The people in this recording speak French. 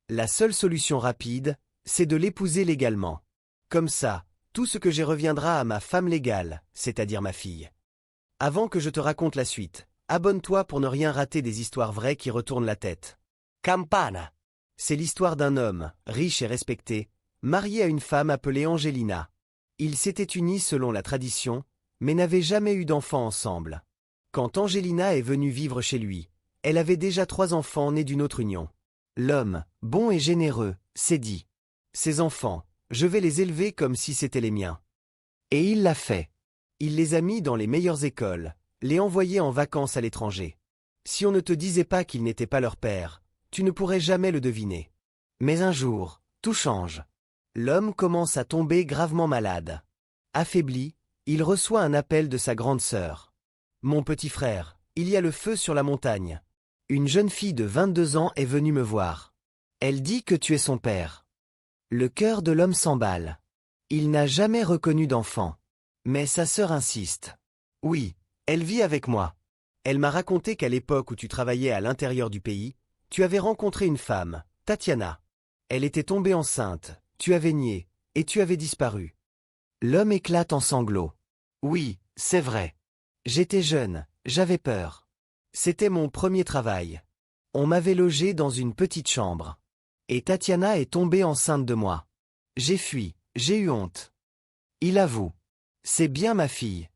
La seule solution rapide, c'est de l'épouser légalement. Comme ça, tout ce que j'ai reviendra à ma femme légale, c'est-à-dire ma fille. Avant que je te raconte la suite, abonne-toi pour ne rien rater des histoires vraies qui retournent la tête. Campana. C'est l'histoire d'un homme, riche et respecté, marié à une femme appelée Angelina. Ils s'étaient unis selon la tradition, mais n'avaient jamais eu d'enfants ensemble. Quand Angelina est venue vivre chez lui, elle avait déjà 3 enfants nés d'une autre union. L'homme, bon et généreux, s'est dit « Ces enfants, je vais les élever comme si c'étaient les miens. » Et il l'a fait. Il les a mis dans les meilleures écoles, les envoyés en vacances à l'étranger. Si on ne te disait pas qu'il n'était pas leur père, tu ne pourrais jamais le deviner. Mais un jour, tout change. L'homme commence à tomber gravement malade. Affaibli, il reçoit un appel de sa grande sœur. « Mon petit frère, il y a le feu sur la montagne. Une jeune fille de 22 ans est venue me voir. Elle dit que tu es son père. » Le cœur de l'homme s'emballe. Il n'a jamais reconnu d'enfant. Mais sa sœur insiste. « Oui, elle vit avec moi. Elle m'a raconté qu'à l'époque où tu travaillais à l'intérieur du pays, tu avais rencontré une femme, Tatiana. Elle était tombée enceinte, tu avais nié, et tu avais disparu. » L'homme éclate en sanglots. « Oui, c'est vrai. J'étais jeune, j'avais peur. C'était mon premier travail. On m'avait logé dans une petite chambre. Et Tatiana est tombée enceinte de moi. J'ai fui, j'ai eu honte. » Il avoue. « C'est bien ma fille.